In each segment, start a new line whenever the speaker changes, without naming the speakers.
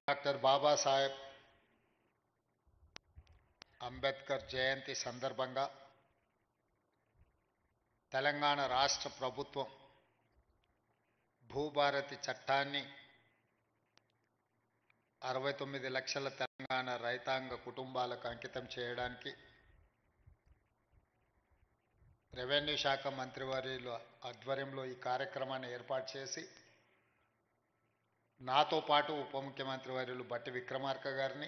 Doctor Babasaheb Ambedkar జయంతి సందర్భంగా తెలంగాణ రాష్ట్ర ప్రభుత్వం భూభారతి చట్టాన్ని 69 లక్షల తెలంగాణ రైతాంగ కుటుంబాలకు అంకితం చేయడానికి రెవెన్యూ శాఖ మంత్రివర్యుల ఆధ్వర్యంలో ఈ కార్యక్రమాన్ని ఏర్పాటు చేసి నాతో పాటు ఉప ముఖ్యమంత్రి వర్యులు బట్టి విక్రమార్క గారిని,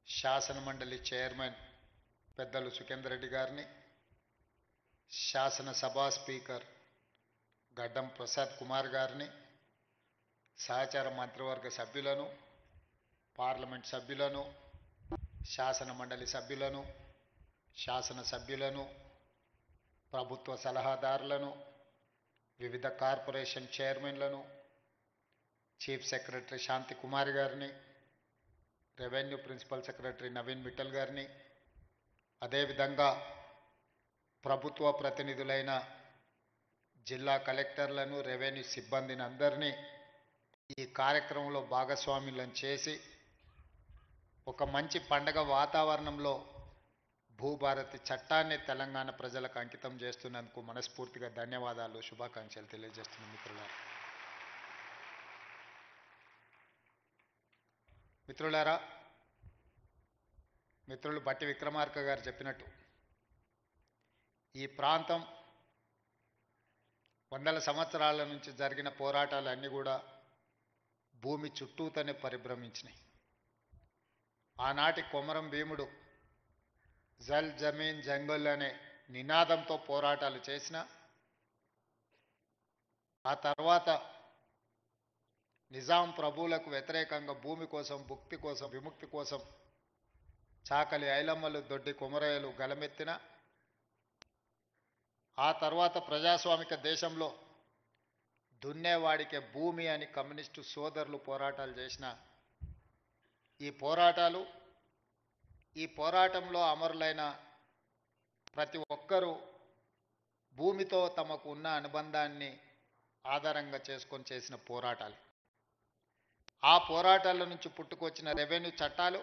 శాసన మండలి చైర్మన్ పెద్దలు సుఖేందర్ రెడ్డి గారిని, శాసనసభ స్పీకర్ గడ్డం ప్రసాద్ కుమార్ గారిని, సహచార మంత్రివర్గ సభ్యులను, పార్లమెంట్ సభ్యులను, శాసన మండలి సభ్యులను, శాసన సభ్యులను, ప్రభుత్వ సలహాదారులను, వివిధ కార్పొరేషన్ చైర్మన్లను, చీఫ్ సెక్రటరీ శాంతి కుమార్ గారిని, revenue principal secretary Naveen Mittal గారిని, అదేవిధంగా ప్రభుత్వ ప్రతినిధులైన జిల్లా కలెక్టర్లను, రెవెన్యూ సిబ్బందిని అందరినీ ఈ కార్యక్రమంలో భాగస్వాములను చేసి ఒక మంచి పండగ వాతావరణంలో భూభారతి చట్టాన్ని తెలంగాణ ప్రజలకు అంకితం చేస్తున్నందుకు మనస్ఫూర్తిగా ధన్యవాదాలు, శుభాకాంక్షలు తెలియజేస్తున్నాను మిత్రులారా. మిత్రులు బట్టి విక్రమార్క గారు చెప్పినట్టు ఈ ప్రాంతం వందల సంవత్సరాల నుంచి జరిగిన పోరాటాలన్నీ కూడా భూమి చుట్టూతోనే పరిభ్రమించినాయి. ఆనాటి కొమరం భీముడు జల్ జమీన్ జంగల్ అనే నినాదంతో పోరాటాలు చేసిన ఆ తర్వాత నిజాం ప్రభువులకు వ్యతిరేకంగా భూమి కోసం, భుక్తి కోసం, విముక్తి కోసం చాకలి ఐలమ్మలు, దొడ్డి కొమరయ్యలు గలమెత్తిన ఆ తర్వాత ప్రజాస్వామిక దేశంలో దున్నేవాడికే భూమి అని కమ్యూనిస్టు సోదరులు పోరాటాలు చేసిన ఈ పోరాటంలో అమరులైన ప్రతి ఒక్కరూ భూమితో తమకు ఉన్న అనుబంధాన్ని ఆధారంగా చేసుకొని చేసిన పోరాటాలు. ఆ పోరాటాల నుంచి పుట్టుకొచ్చిన రెవెన్యూ చట్టాలు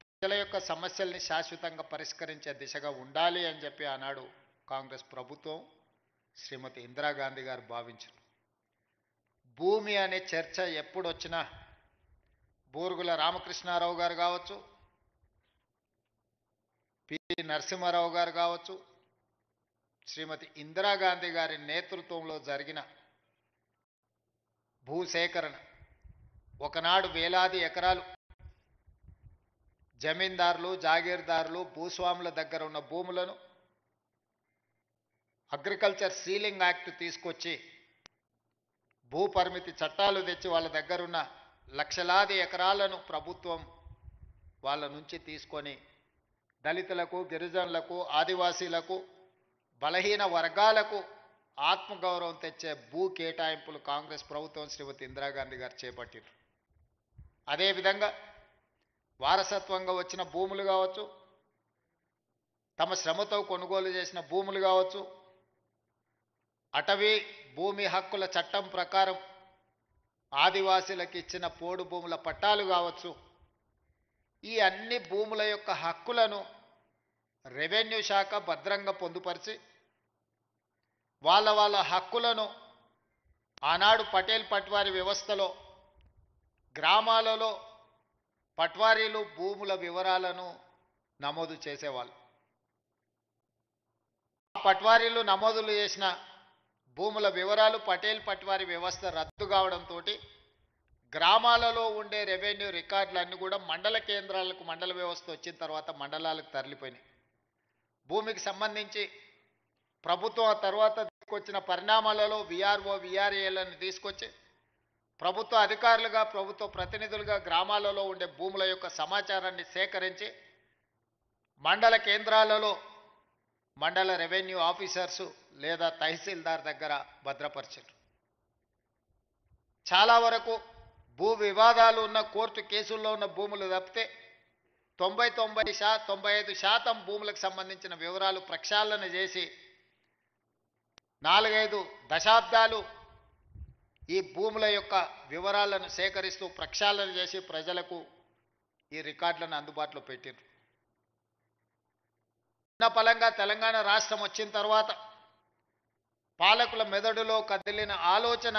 ప్రజల యొక్క సమస్యల్ని శాశ్వతంగా పరిష్కరించే దిశగా ఉండాలి అని చెప్పి ఆనాడు కాంగ్రెస్ ప్రభుత్వం, శ్రీమతి ఇందిరాగాంధీ గారు భావించారు. భూమి అనే చర్చ ఎప్పుడొచ్చినా బూరుగుల రామకృష్ణారావు గారు కావచ్చు, పివి నరసింహారావు గారు కావచ్చు, శ్రీమతి ఇందిరాగాంధీ గారి నేతృత్వంలో జరిగిన భూసేకరణ ఒకనాడు వేలాది ఎకరాలు జమీందారులు, జాగీర్దారులు, భూస్వాముల దగ్గర ఉన్న భూములను అగ్రికల్చర్ సీలింగ్ యాక్ట్ తీసుకొచ్చి భూ పరిమితి చట్టాలు తెచ్చి వాళ్ళ దగ్గరున్న లక్షలాది ఎకరాలను ప్రభుత్వం వాళ్ళ నుంచి తీసుకొని దళితులకు, గిరిజనులకు, ఆదివాసీలకు, బలహీన వర్గాలకు ఆత్మగౌరవం తెచ్చే భూ కేటాయింపులు కాంగ్రెస్ ప్రభుత్వం, శ్రీమతి ఇందిరాగాంధీ గారు చేపట్టారు. అదేవిధంగా వారసత్వంగా వచ్చిన భూములు కావచ్చు, తమ శ్రమతో కొనుగోలు చేసిన భూములు కావచ్చు, అటవీ భూమి హక్కుల చట్టం ప్రకారం ఆదివాసీలకు ఇచ్చిన పోడు భూముల పట్టాలు కావచ్చు, ఈ అన్ని భూముల యొక్క హక్కులను రెవెన్యూ శాఖ భద్రంగా పొందుపరిచి వాళ్ళ హక్కులను ఆనాడు పటేల్ పట్వారీ వ్యవస్థలో గ్రామాలలో పట్వారీలు భూముల వివరాలను నమోదు చేసేవాళ్ళు. పట్వారీలు నమోదులు చేసిన భూముల వివరాలు పటేల్ పట్వారీ వ్యవస్థ రద్దు కావడంతో గ్రామాలలో ఉండే రెవెన్యూ రికార్డులన్నీ కూడా మండల కేంద్రాలకు, మండల వ్యవస్థ వచ్చిన తర్వాత మండలాలకు తరలిపోయినాయి. భూమికి సంబంధించి ప్రభుత్వం ఆ తర్వాత తీసుకొచ్చిన పరిణామాలలో విఆర్ఓ, విఆర్ఏలను తీసుకొచ్చి ప్రభుత్వ అధికారులుగా, ప్రభుత్వ ప్రతినిధులుగా గ్రామాలలో ఉండే భూముల యొక్క సమాచారాన్ని సేకరించి మండల కేంద్రాలలో మండల రెవెన్యూ ఆఫీసర్సు లేదా తహసీల్దార్ దగ్గర భద్రపరిచారు. చాలా వరకు భూ వివాదాలు ఉన్న కోర్టు కేసుల్లో ఉన్న భూములు తప్పితే 95% భూములకు సంబంధించిన వివరాలు ప్రక్షాళన చేసి 4-5 దశాబ్దాలు ఈ భూముల యొక్క వివరాలను సేకరిస్తూ ప్రక్షాళన చేసి ప్రజలకు ఈ రికార్డులను అందుబాటులో పెట్టారు. పలంగా తెలంగాణ రాష్ట్రం వచ్చిన తర్వాత పాలకుల మెదడులో కదిలిన ఆలోచన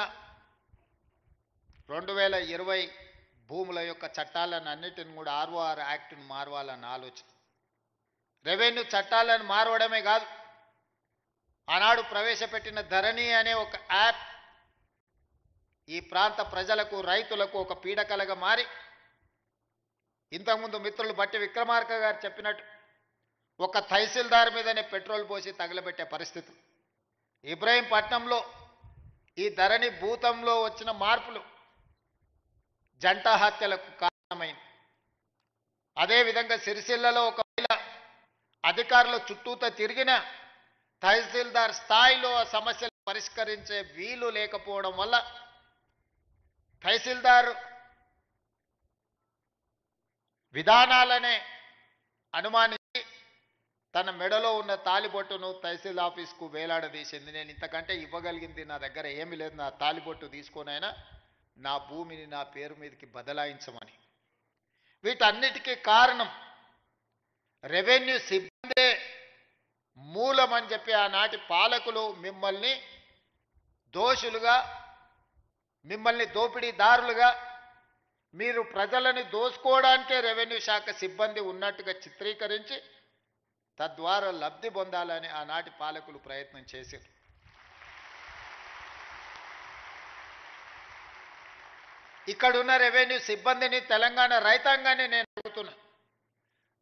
2020 భూముల యొక్క చట్టాలను అన్నిటిని కూడా ఆర్ఓఆర్ యాక్ట్ను మారవాలన్న ఆలోచన. రెవెన్యూ చట్టాలను మారవడమే కాదు, ఆనాడు ప్రవేశపెట్టిన ధరణి అనే ఒక యాప్ ఈ ప్రాంత ప్రజలకు రైతులకు ఒక పీడకలగా మారి, ఇంతకుముందు మిత్రులు బట్టి విక్రమార్క గారు చెప్పినట్టు ఒక తహసీల్దార్ మీదనే పెట్రోల్ పోసి తగలబెట్టే పరిస్థితి. ఇబ్రహీంపట్నంలో ఈ ధరణి భూతంలో వచ్చిన మార్పులు జంట హత్యలకు కారణమైంది. అదేవిధంగా సిరిసిల్లలో ఒకవేళ అధికారులు చుట్టూతో తిరిగిన తహసీల్దార్ స్థాయిలో ఆ సమస్యలు పరిష్కరించే వీలు లేకపోవడం వల్ల తహసీల్దార్ విధానాలనే అనుమానించి తన మెడలో ఉన్న తాలిబొట్టును తహసీల్ ఆఫీస్కు వేలాడదీసింది. నేను ఇంతకంటే ఇవ్వగలిగింది నా దగ్గర ఏమీ లేదు, నా తాలిబొట్టు తీసుకొనైనా నా భూమిని నా పేరు మీదకి బదలాయించమని. వీటన్నిటికీ కారణం రెవెన్యూ సిబ్బందే మూలమని చెప్పి ఆనాటి పాలకులు మిమ్మల్ని దోషులుగా, మిమ్మల్ని దోపిడీదారులుగా, మీరు ప్రజలని దోసుకోవడానికే రెవెన్యూ శాఖ సిబ్బంది ఉన్నట్టుగా చిత్రీకరించి తద్వారా లబ్ధి పొందాలని ఆనాటి పాలకులు ప్రయత్నం చేశారు. ఇక్కడున్న రెవెన్యూ సిబ్బందిని, తెలంగాణ రైతాంగాన్ని నేను అడుగుతున్నా.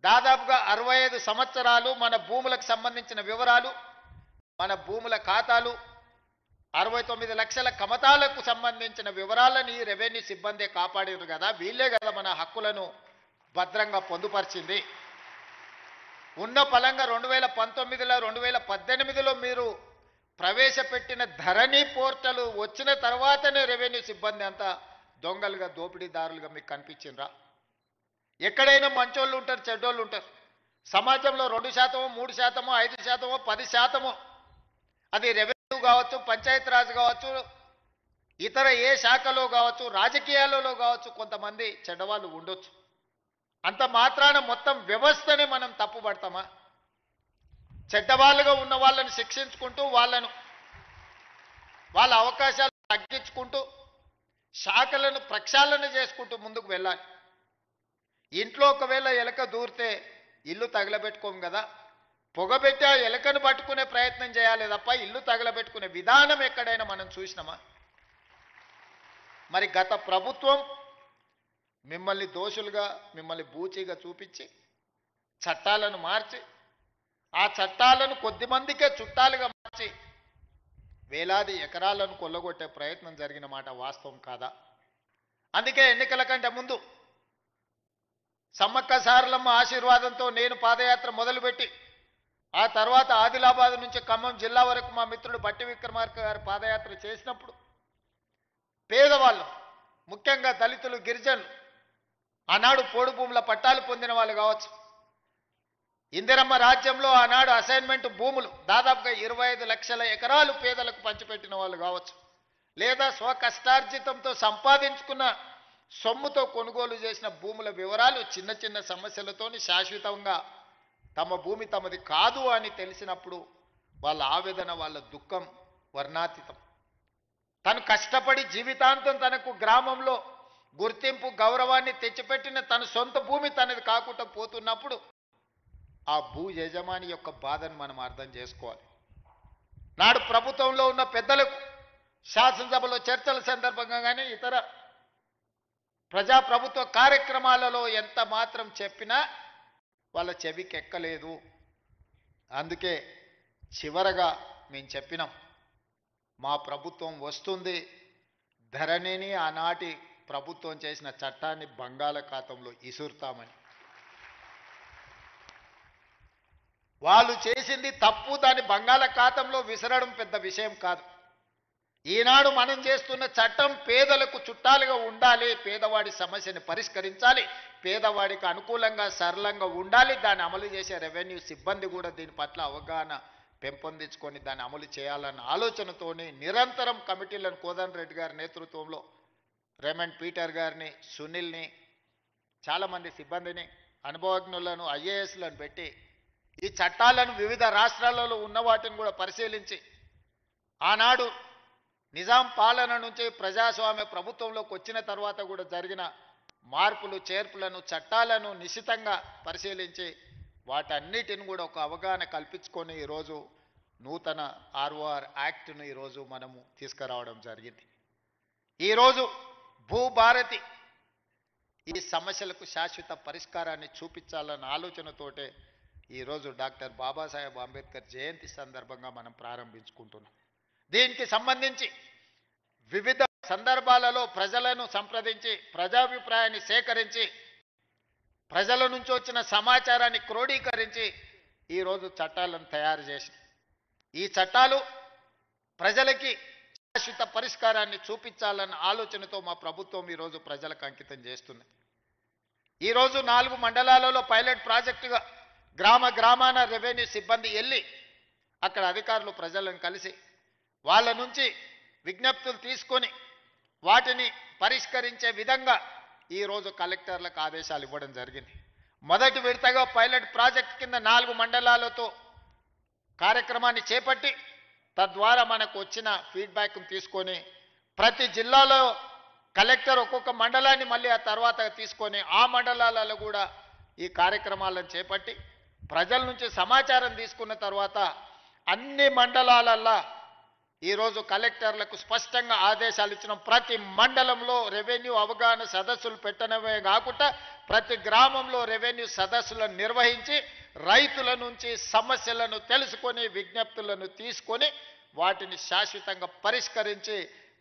దాదాపుగా 65 సంవత్సరాలు మన భూములకు సంబంధించిన వివరాలు, మన భూముల ఖాతాలు, 69 లక్షల కమతాలకు సంబంధించిన వివరాలను ఈ రెవెన్యూ సిబ్బందే కాపాడారు కదా. వీళ్ళే కదా మన హక్కులను భద్రంగా పొందుపరిచింది. ఉన్న పలంగా 2019లో 2018లో మీరు ప్రవేశపెట్టిన ధరణి పోర్టల్ వచ్చిన తర్వాతనే రెవెన్యూ సిబ్బంది అంతా దొంగలుగా, దోపిడీదారులుగా మీకు కనిపించిండ్రా? ఎక్కడైనా మంచోళ్ళు ఉంటారు, చెడ్డోళ్ళు ఉంటారు. సమాజంలో 2%, 3%, 5%, 10%, అది రెవెన్యూ కావచ్చు, పంచాయతీరాజ్ కావచ్చు, ఇతర ఏ శాఖలో కావచ్చు, రాజకీయాలలో కావచ్చు, కొంతమంది చెడ్డవాళ్ళు ఉండొచ్చు. అంత మాత్రాన మొత్తం వ్యవస్థనే మనం తప్పుపడతామా? చెడ్డవాళ్ళుగా ఉన్న వాళ్ళని శిక్షించుకుంటూ, వాళ్ళ అవకాశాలు తగ్గించుకుంటూ, శాఖలను ప్రక్షాళన చేసుకుంటూ ముందుకు వెళ్ళాలి. ఇంట్లో ఒకవేళ ఎలక దూరితే ఇల్లు తగలబెట్టుకోం కదా, పొగబెట్టి ఆ ఎలకను పట్టుకునే ప్రయత్నం చేయాలి తప్ప ఇల్లు తగలబెట్టుకునే విధానం ఎక్కడైనా మనం చూసినామా? మరి గత ప్రభుత్వం మిమ్మల్ని దోషులుగా, మిమ్మల్ని బూచీగా చూపించి చట్టాలను మార్చి, ఆ చట్టాలను కొద్దిమందికే చుట్టాలుగా మార్చి వేలాది ఎకరాలను కొల్లగొట్టే ప్రయత్నం జరిగిన మాట వాస్తవం కాదా? అందుకే ఎన్నికల కంటే ముందు సమ్మక్క సారలమ్మ ఆశీర్వాదంతో నేను పాదయాత్ర మొదలుపెట్టి, ఆ తర్వాత ఆదిలాబాద్ నుంచి ఖమ్మం జిల్లా వరకు మా మిత్రుడు బట్టి విక్రమార్క గారు పాదయాత్ర చేసినప్పుడు పేదవాళ్ళు, ముఖ్యంగా దళితులు, గిరిజనులు, ఆనాడు పోడు భూముల పట్టాలు పొందిన వాళ్ళు కావచ్చు, ఇందిరమ్మ రాజ్యంలో ఆనాడు అసైన్మెంట్ భూములు దాదాపుగా 25 లక్షల ఎకరాలు పేదలకు పంచిపెట్టిన వాళ్ళు కావచ్చు, లేదా స్వకష్టార్జితంతో సంపాదించుకున్న సొమ్ముతో కొనుగోలు చేసిన భూముల వివరాలు చిన్న చిన్న సమస్యలతోని శాశ్వతంగా తమ భూమి తమది కాదు అని తెలిసినప్పుడు వాళ్ళ ఆవేదన, వాళ్ళ దుఃఖం వర్ణాతీతం. తను కష్టపడి జీవితాంతం తనకు గ్రామంలో గుర్తింపు, గౌరవాన్ని తెచ్చిపెట్టిన తన సొంత భూమి తనది కాకుండా పోతున్నప్పుడు ఆ భూ యజమాని యొక్క బాధను మనం అర్థం చేసుకోవాలి. నాడు ప్రభుత్వంలో ఉన్న పెద్దలకు శాసనసభలో చర్చల సందర్భంగా కానీ ఇతర ప్రజాప్రభుత్వ కార్యక్రమాలలో ఎంత మాత్రం చెప్పినా వాళ్ళ చెవికి ఎక్కలేదు. అందుకే చివరగా మేము చెప్పినాం, మా ప్రభుత్వం వస్తుంది, ధరణిని ఆనాటి ప్రభుత్వం చేసిన చట్టాన్ని బంగాళాఖాతంలో ఇసురుతామని. వాళ్ళు చేసింది తప్పు, దాన్ని బంగాళాఖాతంలో విసరడం పెద్ద విషయం కాదు. ఈనాడు మనం చేస్తున్న చట్టం పేదలకు చుట్టాలుగా ఉండాలి, పేదవాడి సమస్యని పరిష్కరించాలి, పేదవాడికి అనుకూలంగా సరళంగా ఉండాలి. దాన్ని అమలు చేసే రెవెన్యూ సిబ్బంది కూడా దీని పట్ల అవగాహన పెంపొందించుకొని దాన్ని అమలు చేయాలన్న ఆలోచనతోని నిరంతరం కమిటీలను కోదండరెడ్డి గారి నేతృత్వంలో రేమండ్ పీటర్ గారిని, సునీల్ని, చాలామంది సిబ్బందిని, అనుభవజ్ఞులను, ఐఏఎస్లను పెట్టి ఈ చట్టాలను వివిధ రాష్ట్రాలలో ఉన్న వాటిని కూడా పరిశీలించి ఆనాడు నిజాం పాలన నుంచి ప్రజాస్వామ్య ప్రభుత్వంలోకి వచ్చిన తర్వాత కూడా జరిగిన మార్పులు చేర్పులను, చట్టాలను నిశితంగా పరిశీలించి వాటన్నిటిని కూడా ఒక అవగాహన కల్పించుకొని ఈరోజు నూతన ఆర్ఓఆర్ యాక్ట్ను ఈరోజు మనము తీసుకురావడం జరిగింది. ఈరోజు భూభారతి ఈ సమస్యలకు శాశ్వత పరిష్కారాన్ని చూపించాలన్న ఆలోచనతోటే ఈరోజు డాక్టర్ బాబాసాహెబ్ అంబేద్కర్ జయంతి సందర్భంగా మనం ప్రారంభించుకుంటున్నాం. దీనికి సంబంధించి వివిధ సందర్భాలలో ప్రజలను సంప్రదించి ప్రజాభిప్రాయాన్ని సేకరించి ప్రజల నుంచి వచ్చిన సమాచారాన్ని క్రోడీకరించి ఈరోజు చట్టాలను తయారు చేసి ఈ చట్టాలు ప్రజలకి శాశ్వత పరిష్కారాన్ని చూపించాలన్న ఆలోచనతో మా ప్రభుత్వం ఈరోజు ప్రజలకు అంకితం చేస్తుంది. ఈరోజు 4 మండలాలలో పైలట్ ప్రాజెక్టుగా గ్రామాన రెవెన్యూ సిబ్బంది వెళ్ళి అక్కడ అధికారులు ప్రజలను కలిసి వాళ్ళ నుంచి విజ్ఞప్తులు తీసుకొని వాటిని పరిష్కరించే విధంగా ఈరోజు కలెక్టర్లకు ఆదేశాలు ఇవ్వడం జరిగింది. మొదటి విడతగా పైలట్ ప్రాజెక్ట్ కింద 4 మండలాలతో కార్యక్రమాన్ని చేపట్టి తద్వారా మనకు వచ్చిన ఫీడ్బ్యాక్ను తీసుకొని ప్రతి జిల్లాలో కలెక్టర్ ఒక్కొక్క మండలాన్ని మళ్ళీ ఆ తర్వాత తీసుకొని ఆ మండలాలలో కూడా ఈ కార్యక్రమాలను చేపట్టి ప్రజల నుంచి సమాచారం తీసుకున్న తర్వాత అన్ని మండలాలల్లో ఈరోజు కలెక్టర్లకు స్పష్టంగా ఆదేశాలు ఇచ్చిన ప్రతి మండలంలో రెవెన్యూ అవగాహన సదస్సులు పెట్టడమే కాకుండా ప్రతి గ్రామంలో రెవెన్యూ సదస్సులను నిర్వహించి రైతుల నుంచి సమస్యలను తెలుసుకొని విజ్ఞప్తులను తీసుకొని వాటిని శాశ్వతంగా పరిష్కరించి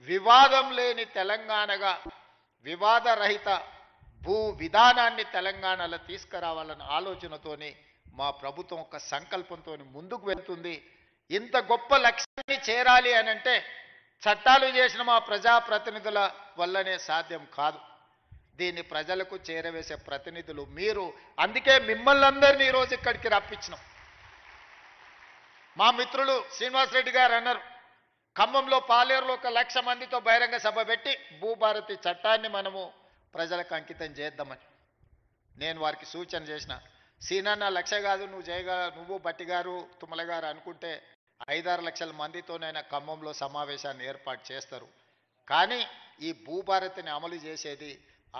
వివాదం లేని తెలంగాణగా వివాదరహిత భూ విధానాన్ని తెలంగాణలో తీసుకురావాలన్న ఆలోచనతోని మా ప్రభుత్వం ఒక సంకల్పంతో ముందుకు వెళ్తుంది. ఇంత గొప్ప లక్ష్యాన్ని చేరాలి అని అంటే చట్టాలు చేసిన మా ప్రజాప్రతినిధుల వల్లనే సాధ్యం కాదు. దీన్ని ప్రజలకు చేరవేసే ప్రతినిధులు మీరు. అందుకే మిమ్మల్ని అందరినీ ఈరోజు ఇక్కడికి రప్పించినాం. మా మిత్రులు శ్రీనివాసరెడ్డి గారు అన్నారు, ఖమ్మంలో పాలేరులో 1,00,000 మందితో బహిరంగ సభ పెట్టి భూభారతి చట్టాన్ని మనము ప్రజలకు అంకితం చేద్దామని నేను వారికి సూచన చేసిన. సీనన్న 1,00,000 కాదు నువ్వు నువ్వు బట్టి గారు తుమ్మల గారు అనుకుంటే 5-6 లక్షల మందితోనైనా ఖమ్మంలో సమావేశాన్ని ఏర్పాటు చేస్తారు. కానీ ఈ భూభారతిని అమలు చేసేది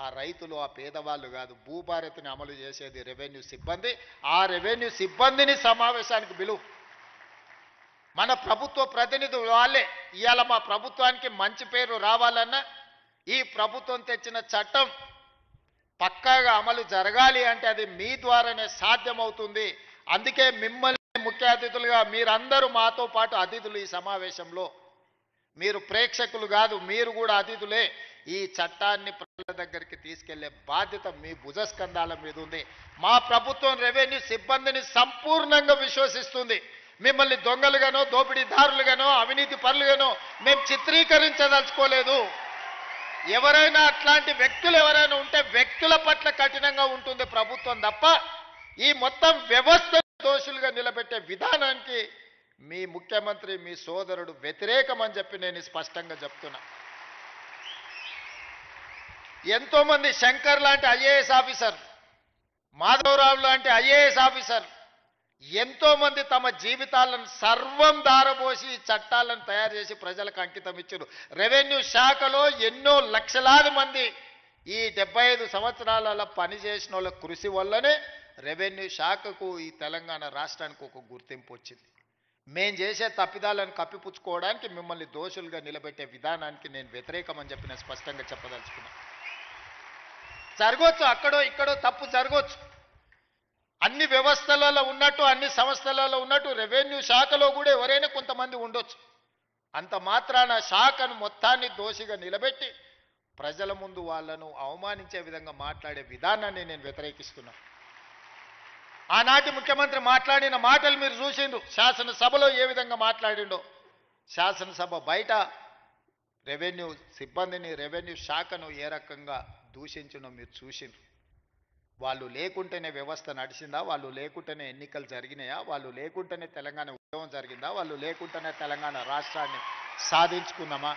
ఆ రైతులు, ఆ పేదవాళ్ళు కాదు. భూభారతిని అమలు చేసేది రెవెన్యూ సిబ్బంది. ఆ రెవెన్యూ సిబ్బందిని సమావేశానికి పిలువు. మన ప్రభుత్వ ప్రతినిధులు వాళ్ళే. ఇవాళ మా ప్రభుత్వానికి మంచి పేరు రావాలన్నా ఈ ప్రభుత్వం తెచ్చిన చట్టం పక్కాగా అమలు జరగాలి అంటే అది మీ ద్వారానే సాధ్యమవుతుంది. అందుకే మిమ్మల్ని ముఖ్య అతిథులుగా మీరందరూ మాతో పాటు అతిథులు. ఈ సమావేశంలో మీరు ప్రేక్షకులు కాదు, మీరు కూడా అతిథులే. ఈ చట్టాన్ని ప్రజల దగ్గరికి తీసుకెళ్లే బాధ్యత మీ భుజస్కంధాల మీద ఉంది. మా ప్రభుత్వం రెవెన్యూ సిబ్బందిని సంపూర్ణంగా విశ్వసిస్తుంది. మిమ్మల్ని దొంగలుగానో, దోపిడీదారులుగానో, అవినీతి పరులుగానో మేము చిత్రీకరించదలుచుకోలేదు. ఎవరైనా అట్లాంటి వ్యక్తులు ఎవరైనా ఉంటే వ్యక్తుల పట్ల కఠినంగా ఉంటుంది ప్రభుత్వం తప్ప ఈ మొత్తం వ్యవస్థ దోషులుగా నిలబెట్టే విధానానికి మీ ముఖ్యమంత్రి, మీ సోదరుడు వ్యతిరేకమని చెప్పి నేను స్పష్టంగా చెప్తున్నా. ఎంతో మంది శంకర్ లాంటి ఐఏఎస్ ఆఫీసర్, మాధవరావు లాంటి ఐఏఎస్ ఆఫీసర్ ఎంతో మంది తమ జీవితాలను సర్వం దారబోసి చట్టాలను తయారు చేసి ప్రజలకు అంకితం ఇచ్చారు. రెవెన్యూ శాఖలో ఎన్నో లక్షలాది మంది ఈ 75 సంవత్సరాల పనిచేసిన వాళ్ళ కృషి వల్లనే రెవెన్యూ శాఖకు ఈ తెలంగాణ రాష్ట్రానికి ఒక గుర్తింపు వచ్చింది. మేం చేసే తప్పిదాలను కప్పిపుచ్చుకోవడానికి మిమ్మల్ని దోషులుగా నిలబెట్టే విధానానికి నేను వ్యతిరేకమని చెప్పి నేను స్పష్టంగా చెప్పదలుచుకున్నా. జరగవచ్చు, అక్కడో ఇక్కడో తప్పు జరగవచ్చు. అన్ని వ్యవస్థలలో ఉన్నట్టు, అన్ని సంస్థలలో ఉన్నట్టు రెవెన్యూ శాఖలో కూడా ఎవరైనా కొంతమంది ఉండొచ్చు. అంత మాత్రాన శాఖను మొత్తాన్ని దోషిగా నిలబెట్టి ప్రజల ముందు వాళ్ళను అవమానించే విధంగా మాట్లాడే విధానాన్ని నేను వ్యతిరేకిస్తున్నా. ఆనాటి ముఖ్యమంత్రి మాట్లాడిన మాటలు మీరు చూసిండ్రు. శాసనసభలో ఏ విధంగా మాట్లాడిండో, శాసనసభ బయట రెవెన్యూ సిబ్బందిని, రెవెన్యూ శాఖను ఏ రకంగా దూషించడం మీరు చూసిండ్రు. వాళ్ళు లేకుంటేనే వ్యవస్థ నడిచిందా? వాళ్ళు లేకుంటేనే ఎన్నికలు జరిగినాయా? వాళ్ళు లేకుంటేనే తెలంగాణ ఉద్యమం జరిగిందా? వాళ్ళు లేకుండానే తెలంగాణ రాష్ట్రాన్ని సాధించుకున్నామా?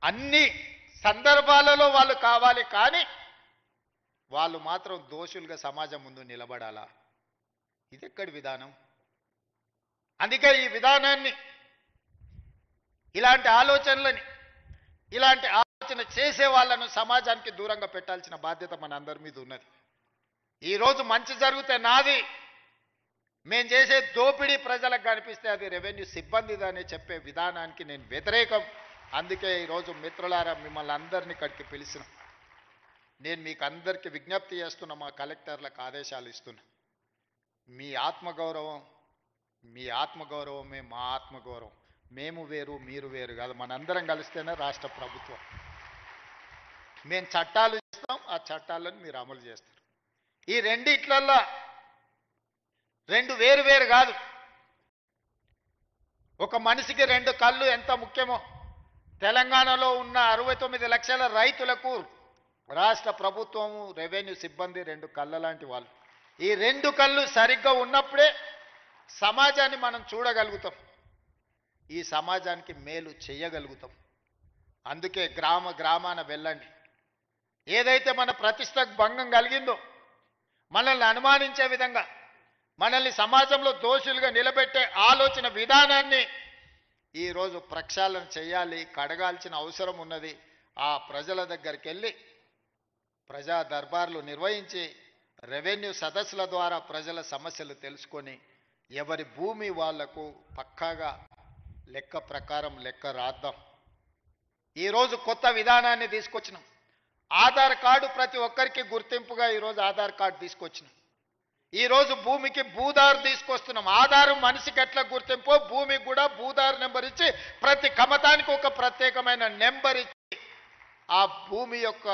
అన్ని సందర్భాలలో వాళ్ళు కావాలి, కానీ వాళ్ళు మాత్రం దోషులుగా సమాజం ముందు నిలబడాలా? ఇది ఎక్కడి విధానం? అందుకే ఈ విధానాన్ని, ఇలాంటి ఆలోచనలని, ఇలాంటి ఆలోచన చేసే వాళ్ళను సమాజానికి దూరంగా పెట్టాల్సిన బాధ్యత మన అందరి మీద ఉన్నది. ఈరోజు మంచి జరిగితే నాది, మేము చేసే దోపిడీ ప్రజలకు కనిపిస్తే అది రెవెన్యూ సిబ్బందిదని చెప్పే విధానానికి నేను వ్యతిరేకం. అందుకే ఈరోజు మిత్రులారా మిమ్మల్ని అందరినీ ఇక్కడికి పిలిచిన, నేను మీకు అందరికీ విజ్ఞప్తి చేస్తున్నా, మా కలెక్టర్లకు ఆదేశాలు ఇస్తున్నా. మీ ఆత్మగౌరవమే మా ఆత్మగౌరవం. మేము వేరు మీరు వేరు కాదు, మనందరం కలిస్తేనే రాష్ట్ర ప్రభుత్వం. మేము చట్టాలు చేస్తాం, ఆ చట్టాలను మీరు అమలు చేస్తారు. ఈ రెండిట్లల్లో రెండు వేరు వేరు కాదు. ఒక మనిషికి రెండు కళ్ళు ఎంత ముఖ్యమో తెలంగాణలో ఉన్న 69 లక్షల రైతులకు రాష్ట్ర ప్రభుత్వము, రెవెన్యూ సిబ్బంది రెండు కళ్ళ లాంటి వాళ్ళు. ఈ రెండు కళ్ళు సరిగ్గా ఉన్నప్పుడే సమాజాన్ని మనం చూడగలుగుతాం, ఈ సమాజానికి మేలు చేయగలుగుతాం. అందుకే గ్రామాన వెళ్ళండి. ఏదైతే మన ప్రతిష్టకు భంగం కలిగిందో, మనల్ని అనుమానించే విధంగా, మనల్ని సమాజంలో దోషులుగా నిలబెట్టే ఆలోచన విధానాన్ని ఈరోజు ప్రక్షాళన చేయాలి, కడగాల్సిన అవసరం ఉన్నది. ఆ ప్రజల దగ్గరికి వెళ్ళి ప్రజా దర్బార్లు నిర్వహించి రెవెన్యూ సదస్సుల ద్వారా ప్రజల సమస్యలు తెలుసుకొని ఎవరి భూమి వాళ్లకు పక్కాగా లెక్క ప్రకారం లెక్క రాద్దాం. ఈరోజు కొత్త విధానాన్ని తీసుకొచ్చినాం. ఆధార్ కార్డు ప్రతి ఒక్కరికి గుర్తింపుగా ఈరోజు ఆధార్ కార్డు తీసుకొచ్చినాం. ఈరోజు భూమికి భూదారు తీసుకొస్తున్నాం. ఆధారు మనిషికి ఎట్లా గుర్తింపో భూమికి కూడా భూదారు నెంబర్ ఇచ్చి ప్రతి కమతానికి ఒక ప్రత్యేకమైన నెంబర్ ఇచ్చి ఆ భూమి యొక్క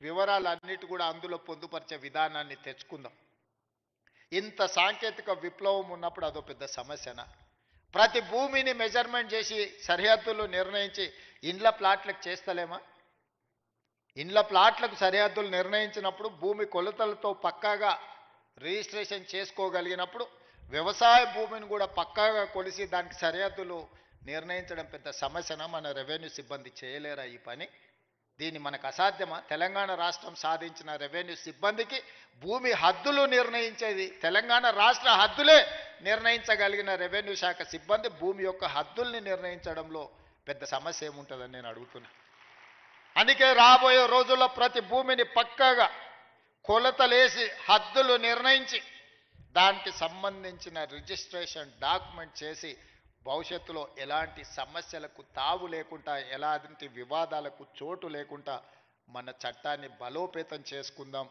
వివరాలన్నిటి కూడా అందులో పొందుపరిచే విధానాన్ని తెచ్చుకుందాం. ఇంత సాంకేతిక విప్లవం ఉన్నప్పుడు అదో పెద్ద సమస్యనా? ప్రతి భూమిని మెజర్మెంట్ చేసి సరిహద్దులు నిర్ణయించి ఇండ్ల ప్లాట్లకు చేస్తలేమా? ఇండ్ల ప్లాట్లకు సరిహద్దులు నిర్ణయించినప్పుడు భూమి కొలతలతో పక్కాగా రిజిస్ట్రేషన్ చేసుకోగలిగినప్పుడు వ్యవసాయ భూమిని కూడా పక్కాగా కొలిసి దానికి సరిహద్దులు నిర్ణయించడం పెద్ద సమస్యనా? మన రెవెన్యూ సిబ్బంది చేయలేరా ఈ పని? దీన్ని మనకు అసాధ్యమా? తెలంగాణ రాష్ట్రం సాధించిన రెవెన్యూ సిబ్బందికి భూమి హద్దులు నిర్ణయించేది, తెలంగాణ రాష్ట్ర హద్దులే నిర్ణయించగలిగిన రెవెన్యూ శాఖ సిబ్బంది భూమి యొక్క హద్దుల్ని నిర్ణయించడంలో పెద్ద సమస్య ఏముంటుందని నేను అడుగుతున్నా. అందుకే రాబోయే రోజుల్లో ప్రతి భూమిని పక్కాగా కొలతలేసి హద్దులు నిర్ణయించి దానికి సంబంధించిన రిజిస్ట్రేషన్ డాక్యుమెంట్ చేసి భవిష్యత్తులో ఎలాంటి సమస్యలకు తావు లేకుండా, ఎలాంటి వివాదాలకు చోటు లేకుండా మన చట్టాన్ని బలోపేతం చేసుకుందాం.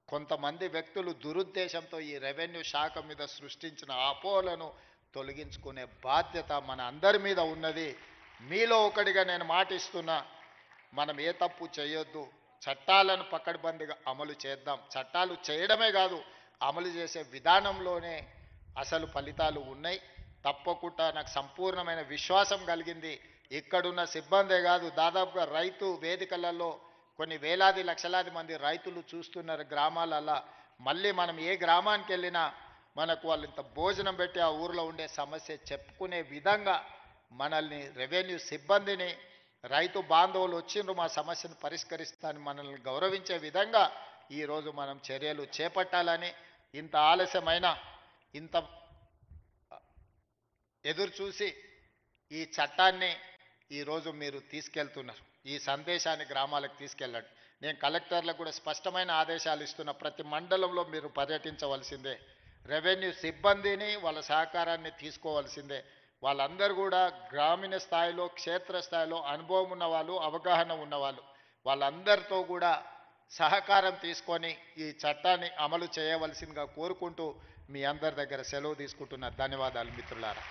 కొంతమంది వ్యక్తులు దురుద్దేశంతో ఈ రెవెన్యూ శాఖ మీద సృష్టించిన అపోహలను తొలగించుకునే బాధ్యత మన అందరి మీద ఉన్నది. మీలో ఒకటిగా నేను మాటిస్తున్నా, మనం ఏ తప్పు చేయొద్దు, చట్టాలను పకడ్బందీగా అమలు చేద్దాం. చట్టాలు చేయడమే కాదు, అమలు చేసే విధానంలోనే అసలు ఫలితాలు ఉన్నాయి. తప్పకుండా నాకు సంపూర్ణమైన విశ్వాసం కలిగింది. ఇక్కడున్న సిబ్బందే కాదు, దాదాపుగా రైతు వేదికలలో కొన్ని వేలాది లక్షలాది మంది రైతులు చూస్తున్నారు గ్రామాలల్లో. మళ్ళీ మనం ఏ గ్రామానికి వెళ్ళినా మనకు వాళ్ళు ఇంత భోజనం పెట్టి ఆ ఊరిలో ఉండే సమస్య చెప్పుకునే విధంగా మనల్ని రెవెన్యూ సిబ్బందిని, రైతు బాంధవులు వచ్చిండ్రు మా సమస్యను పరిష్కరిస్తానని మనల్ని గౌరవించే విధంగా ఈరోజు మనం చర్యలు చేపట్టాలని, ఇంత ఆలస్యమైన, ఇంత ఎదురు చూసి ఈ చట్టాన్ని ఈరోజు మీరు తీసుకెళ్తున్నారు. ఈ సందేశాన్ని గ్రామాలకు తీసుకెళ్ళండి. నేను కలెక్టర్లకు కూడా స్పష్టమైన ఆదేశాలు ఇస్తున్నా. ప్రతి మండలంలో మీరు పర్యటించవలసిందే, రెవెన్యూ సిబ్బందిని వాళ్ళ సహకారాన్ని తీసుకోవాల్సిందే. వాళ్ళందరూ కూడా గ్రామీణ స్థాయిలో, క్షేత్రస్థాయిలో అనుభవం ఉన్నవాళ్ళు, అవగాహన ఉన్నవాళ్ళు, వాళ్ళందరితో కూడా సహకారం తీసుకొని ఈ చట్టాన్ని అమలు చేయవలసిందిగా కోరుకుంటూ మీ అందరి దగ్గర సెలవు తీసుకుంటున్న ధన్యవాదాలు మిత్రులారా.